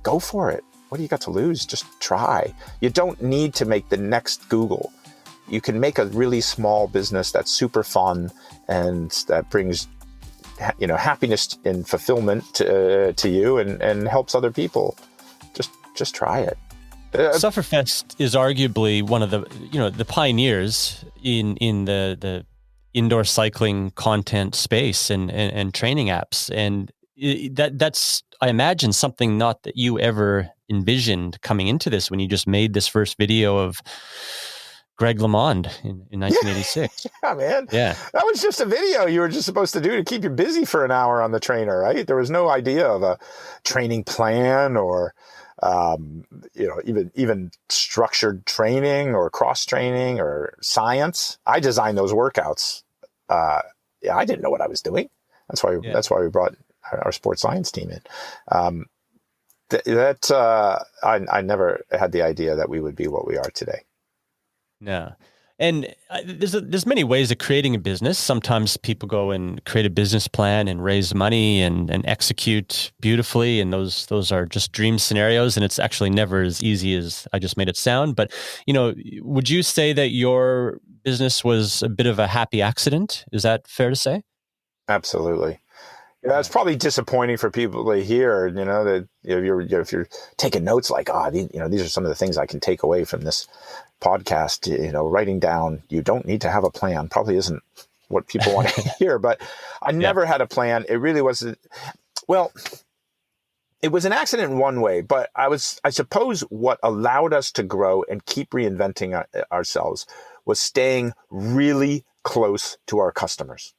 go for it. What do you got to lose? Just try. You don't need to make the next Google. You can make a really small business that's super fun and that brings happiness and fulfillment to you and helps other people. Just try it. Sufferfest is arguably one of the pioneers in the indoor cycling content space and training apps, and that's, I imagine, something not that you ever envisioned coming into this when you just made this first video of Greg LeMond in 1986. Yeah, man. Yeah. That was just a video you were just supposed to do to keep you busy for an hour on the trainer, right? There was no idea of a training plan or even structured training or cross training or science. I designed those workouts. I didn't know what I was doing. That's why we brought our sports science team in. I never had the idea that we would be what we are today. No. And there's many ways of creating a business. Sometimes people go and create a business plan and raise money and execute beautifully. And those are just dream scenarios. And it's actually never as easy as I just made it sound. But, would you say that your business was a bit of a happy accident? Is that fair to say? Absolutely. Yeah, it's probably disappointing for people to hear, that if you're taking notes like, these are some of the things I can take away from this podcast, writing down, you don't need to have a plan probably isn't what people want to hear, but I never had a plan. It really wasn't. Well, it was an accident in one way, but I suppose what allowed us to grow and keep reinventing ourselves was staying really close to our customers.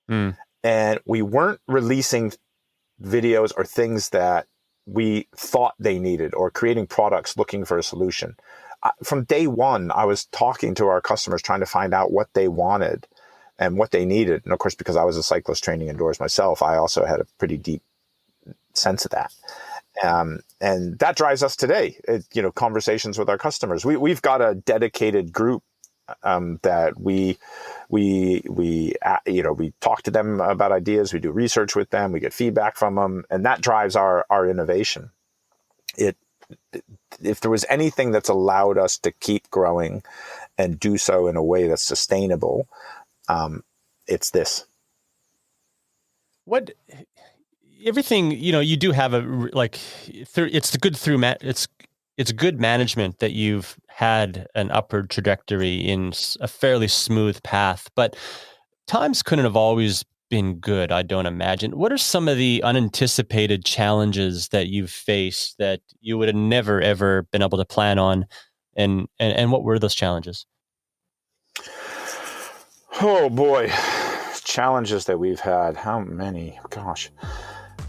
And we weren't releasing videos or things that we thought they needed, or creating products looking for a solution. From day one, I was talking to our customers, trying to find out what they wanted and what they needed. And of course, because I was a cyclist training indoors myself, I also had a pretty deep sense of that. And that drives us today, conversations with our customers. We've got a dedicated group that we talk to them about ideas. We do research with them. We get feedback from them, and that drives our innovation. If there was anything that's allowed us to keep growing and do so in a way that's sustainable, it's this. What everything you do have it's good management that you've had an upward trajectory in a fairly smooth path, but times couldn't have always been good, I don't imagine. What are some of the unanticipated challenges that you've faced that you would have never, ever been able to plan on? And what were those challenges? Oh boy, challenges that we've had. How many? Gosh,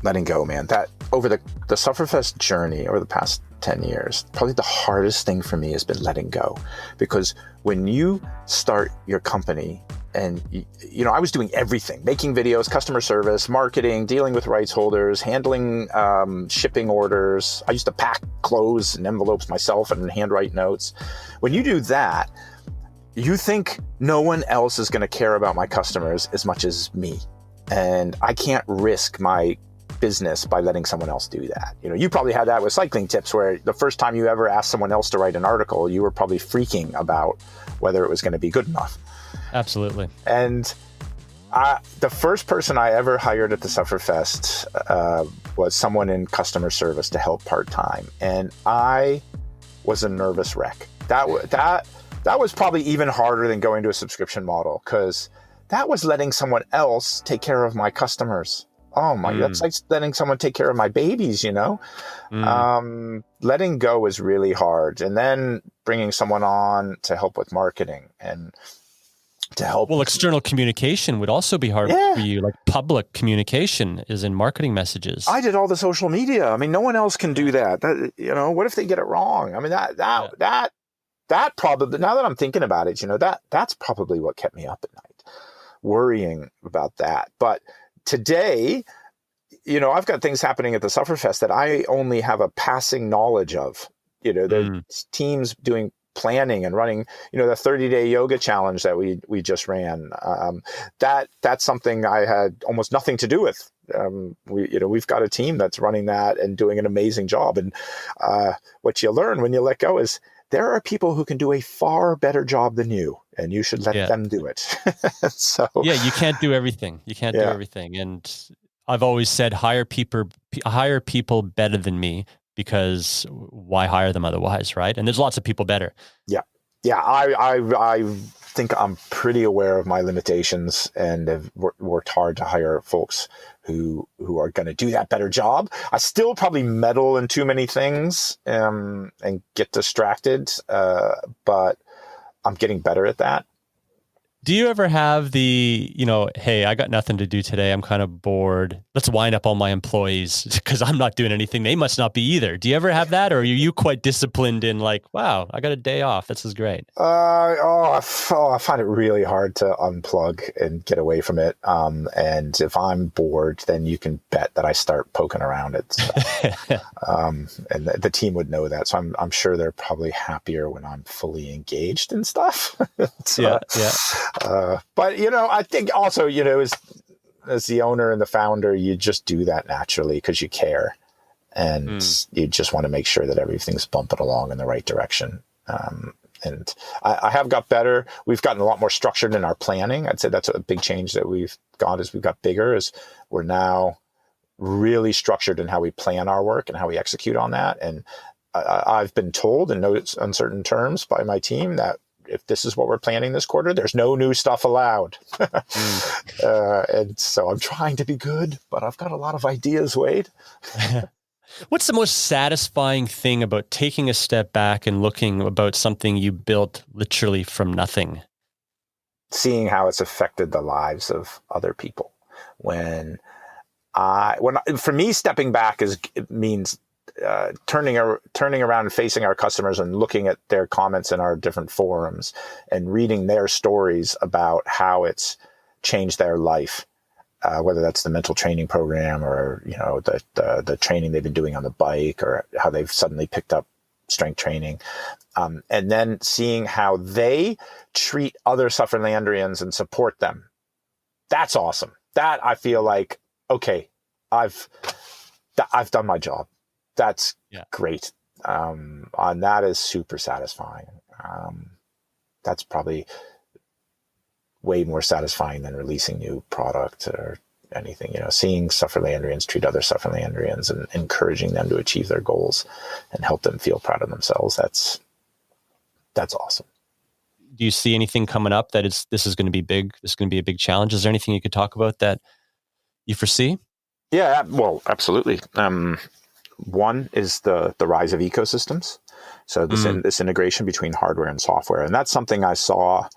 letting go, man. That over the Sufferfest journey over the past 10 years, probably the hardest thing for me has been letting go, because when you start your company, and I was doing everything, making videos, customer service, marketing, dealing with rights holders, handling shipping orders. I used to pack clothes and envelopes myself and handwrite notes. When you do that, you think no one else is going to care about my customers as much as me. And I can't risk my business by letting someone else do that. You probably had that with cycling tips, where the first time you ever asked someone else to write an article, you were probably freaking about whether it was going to be good enough. Absolutely. And the first person I ever hired at the Sufferfest was someone in customer service to help part-time. And I was a nervous wreck. That was probably even harder than going to a subscription model, because that was letting someone else take care of my customers. Oh my, that's like letting someone take care of my babies, Letting go is really hard. And then bringing someone on to help with marketing and to help. Well, external communication would also be hard for you. Like public communication is in marketing messages. I did all the social media. I mean, no one else can do that. What if they get it wrong? I mean, that probably, now that I'm thinking about it, that's probably what kept me up at night, worrying about that. But today, I've got things happening at the Sufferfest that I only have a passing knowledge of. There's teams doing planning and running, the 30-day yoga challenge that we just ran. That's something I had almost nothing to do with. We've got a team that's running that and doing an amazing job. And what you learn when you let go is there are people who can do a far better job than you, and you should let them do it. So you can't do everything. You can't do everything. And I've always said hire people better than me, because why hire them otherwise, right? And there's lots of people better. Yeah. I think I'm pretty aware of my limitations and have worked hard to hire folks who are going to do that better job. I still probably meddle in too many things and get distracted, but I'm getting better at that. Do you ever have the, hey, I got nothing to do today, I'm kind of bored, let's wind up all my employees because I'm not doing anything, they must not be either? Do you ever have that, or are you quite disciplined in like, wow, I got a day off, this is great? I find it really hard to unplug and get away from it. And if I'm bored, then you can bet that I start poking around it. So, and the team would know that. So I'm sure they're probably happier when I'm fully engaged and stuff. So, but, I think also, as the owner and the founder, you just do that naturally because you care, and you just want to make sure that everything's bumping along in the right direction. And I have got better. We've gotten a lot more structured in our planning. I'd say that's a big change that we've got as we've got bigger, is we're now really structured in how we plan our work and how we execute on that. And I've been told in no uncertain terms by my team that if this is what we're planning this quarter, there's no new stuff allowed. And so I'm trying to be good, but I've got a lot of ideas, Wade. What's the most satisfying thing about taking a step back and looking about something you built literally from nothing? Seeing how it's affected the lives of other people. For me, stepping back means turning around and facing our customers and looking at their comments in our different forums and reading their stories about how it's changed their life, whether that's the mental training program or, the training they've been doing on the bike, or how they've suddenly picked up strength training. And then seeing how they treat other Sufferlandrians and support them. That's awesome. That I feel like, okay, I've done my job. That's great. And that is super satisfying. That's probably way more satisfying than releasing new product or anything, seeing Sufferlandrians treat other Sufferlandrians and encouraging them to achieve their goals and help them feel proud of themselves. That's awesome. Do you see anything coming up that this is going to be big? This is going to be a big challenge. Is there anything you could talk about that you foresee? Yeah, well, absolutely. One is the rise of ecosystems. So this integration between hardware and software. And that's something I saw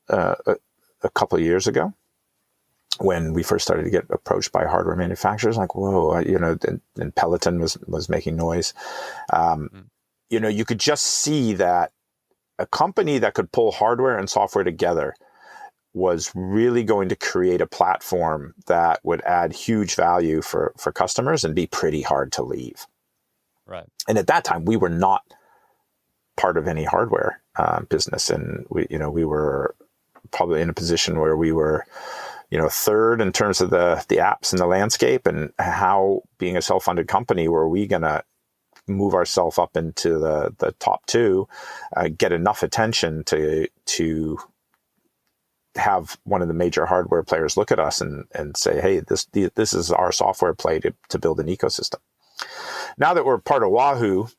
a couple of years ago when we first started to get approached by hardware manufacturers. Like, whoa, and Peloton was making noise. You could just see that a company that could pull hardware and software together was really going to create a platform that would add huge value for customers and be pretty hard to leave. Right. And at that time, we were not part of any hardware business, and we were probably in a position where we were, third in terms of the apps in the landscape. And how, being a self-funded company, were we going to move ourselves up into the top two, get enough attention to have one of the major hardware players look at us and say, hey, this is our software play to build an ecosystem. Now that we're part of Wahoo,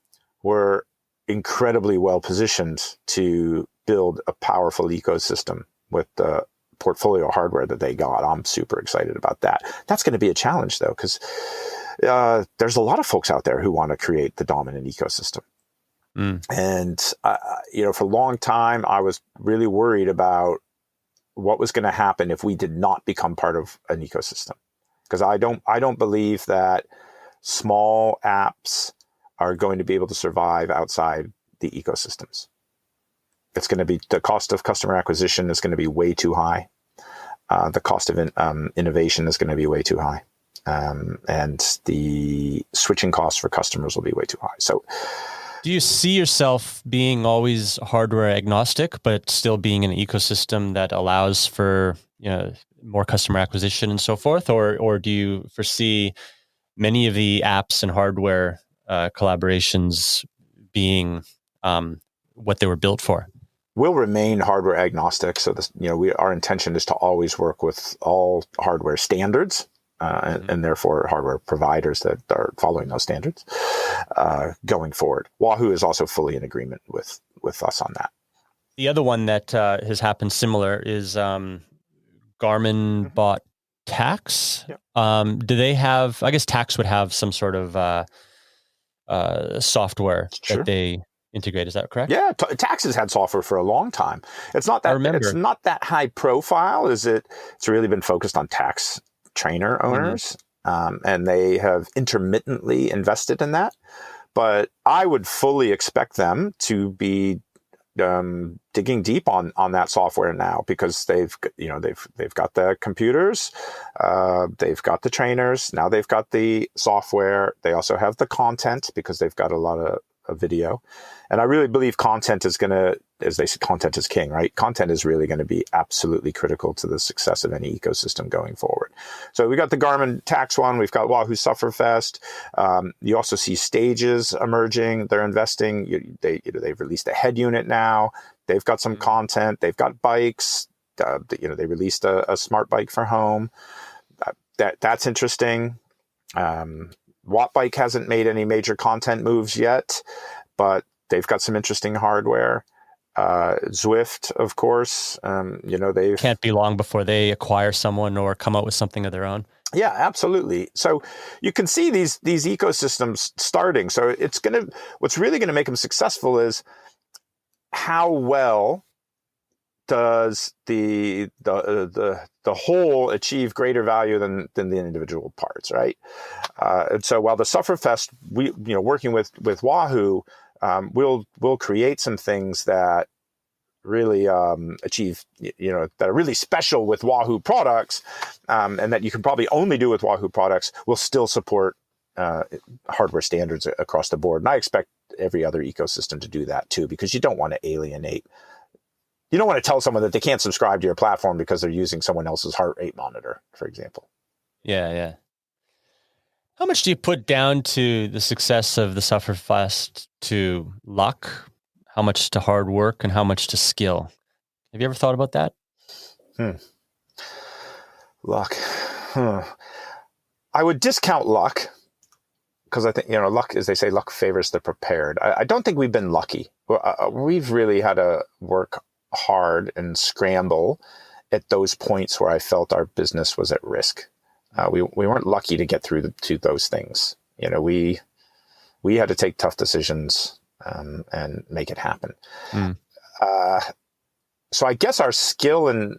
we're incredibly well positioned to build a powerful ecosystem with the portfolio hardware that they got. I'm super excited about that. That's going to be a challenge, though, because there's a lot of folks out there who want to create the dominant ecosystem. And, for a long time, I was really worried about what was going to happen if we did not become part of an ecosystem. Because I don't believe that small apps are going to be able to survive outside the ecosystems. It's going to be, the cost of customer acquisition is going to be way too high. The cost of innovation is going to be way too high. And the switching costs for customers will be way too high. So, do you see yourself being always hardware agnostic, but still being an ecosystem that allows for more customer acquisition and so forth, or do you foresee many of the apps and hardware collaborations being what they were built for? We'll remain hardware agnostic. So our intention is to always work with all hardware standards. And therefore hardware providers that are following those standards going forward. Wahoo is also fully in agreement with us on that. The other one that has happened similar is Garmin bought Tax. Yep. Do they have, I guess Tax would have some sort of software that they integrate. Is that correct? Yeah, Tax has had software for a long time. It's not that high profile. It's really been focused on tax trainer owners, and they have intermittently invested in that. But I would fully expect them to be digging deep on that software now, because they've got the computers, they've got the trainers, now they've got the software. They also have the content, because they've got a lot of video. And I really believe content is going to, as they say, content is king, right? Content is really going to be absolutely critical to the success of any ecosystem going forward. So we got the Garmin Tax one. We've got Wahoo Sufferfest. You also see stages emerging. They're investing. They've released a head unit now. They've got some content. They've got bikes. They released a smart bike for home. That's interesting. Wattbike hasn't made any major content moves yet, but they've got some interesting hardware. Zwift, of course, they can't be long before they acquire someone or come out with something of their own. Yeah, absolutely. So you can see these ecosystems starting. So what's really going to make them successful is how well does the whole achieve greater value than the individual parts, right? And so while the Sufferfest, working with Wahoo, we'll create some things that really achieve, that are really special with Wahoo products, and that you can probably only do with Wahoo products. Will still support hardware standards across the board, and I expect every other ecosystem to do that too, because you don't want to alienate. You don't want to tell someone that they can't subscribe to your platform because they're using someone else's heart rate monitor, for example. Yeah. How much do you put down to the success of the Sufferfest to luck? How much to hard work and how much to skill? Have you ever thought about that? Luck. I would discount luck because I think, luck, as they say, luck favors the prepared. I don't think we've been lucky. We've really had to work hard and scramble at those points where I felt our business was at risk. We weren't lucky to get through to those things. We had to take tough decisions and make it happen. So I guess our skill and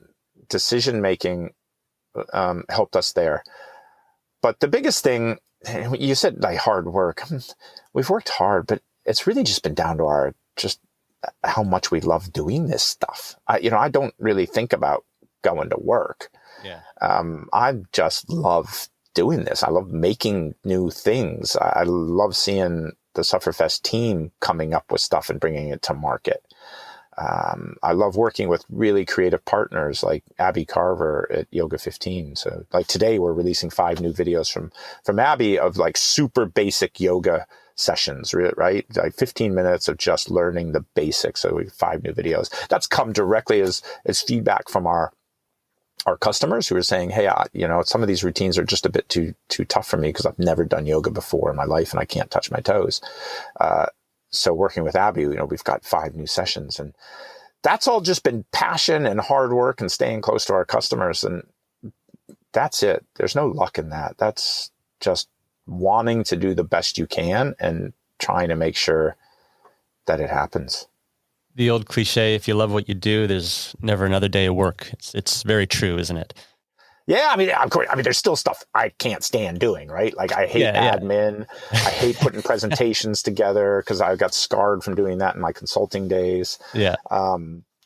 decision making helped us there. But the biggest thing, you said like hard work. We've worked hard, but it's really just been down to how much we love doing this stuff. I don't really think about going to work. Yeah. I just love doing this. I love making new things. I love seeing the Sufferfest team coming up with stuff and bringing it to market. I love working with really creative partners like Abby Carver at Yoga 15. So like today we're releasing 5 new videos from Abby of like super basic yoga sessions, right? Like 15 minutes of just learning the basics. So we have 5 new videos. That's come directly as feedback from our customers who are saying, hey, some of these routines are just a bit too tough for me because I've never done yoga before in my life and I can't touch my toes. So working with Abby, we've got 5 new sessions, and that's all just been passion and hard work and staying close to our customers. And that's it. There's no luck in that. That's just wanting to do the best you can and trying to make sure that it happens. The old cliche, if you love what you do, there's never another day of work. It's very true, isn't it? Yeah, of course. There's still stuff I can't stand doing, right? Like I hate admin. I hate putting presentations together because I got scarred from doing that in my consulting days. Yeah.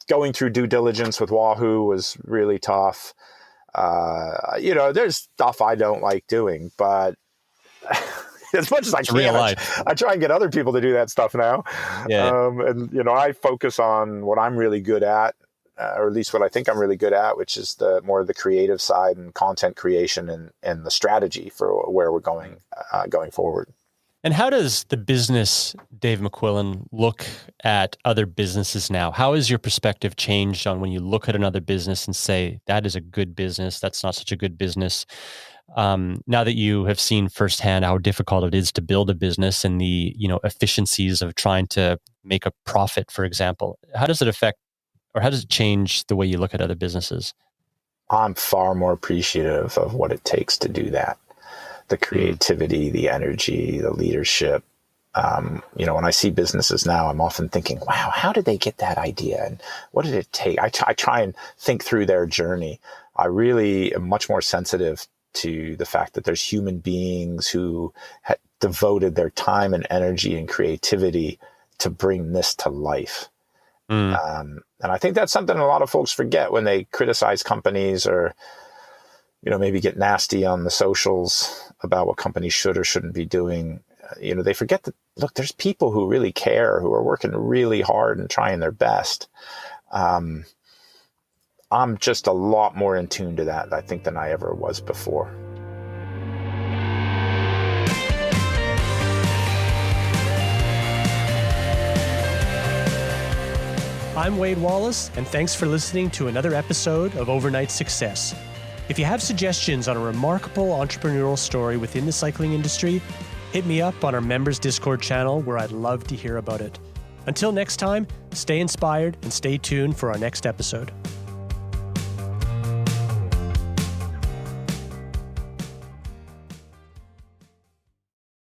Going through due diligence with Wahoo was really tough. There's stuff I don't like doing, but as much as I can, I try and get other people to do that stuff now. Yeah. I focus on what I'm really good at. Or at least what I think I'm really good at, which is the more of the creative side and content creation and the strategy for where we're going forward. And how does the business, Dave McQuillen, look at other businesses now? How has your perspective changed on when you look at another business and say, that is a good business, that's not such a good business? Now that you have seen firsthand how difficult it is to build a business and the efficiencies of trying to make a profit, for example, how does it affect, or how does it change the way you look at other businesses? I'm far more appreciative of what it takes to do that. The creativity, the energy, the leadership. When I see businesses now, I'm often thinking, wow, how did they get that idea? And what did it take? I try and think through their journey. I really am much more sensitive to the fact that there's human beings who devoted their time and energy and creativity to bring this to life. And I think that's something a lot of folks forget when they criticize companies or, maybe get nasty on the socials about what companies should or shouldn't be doing. They forget that, look, there's people who really care, who are working really hard and trying their best. I'm just a lot more in tune to that, I think, than I ever was before. I'm Wade Wallace, and thanks for listening to another episode of Overnight Success. If you have suggestions on a remarkable entrepreneurial story within the cycling industry, hit me up on our members Discord channel where I'd love to hear about it. Until next time, stay inspired and stay tuned for our next episode.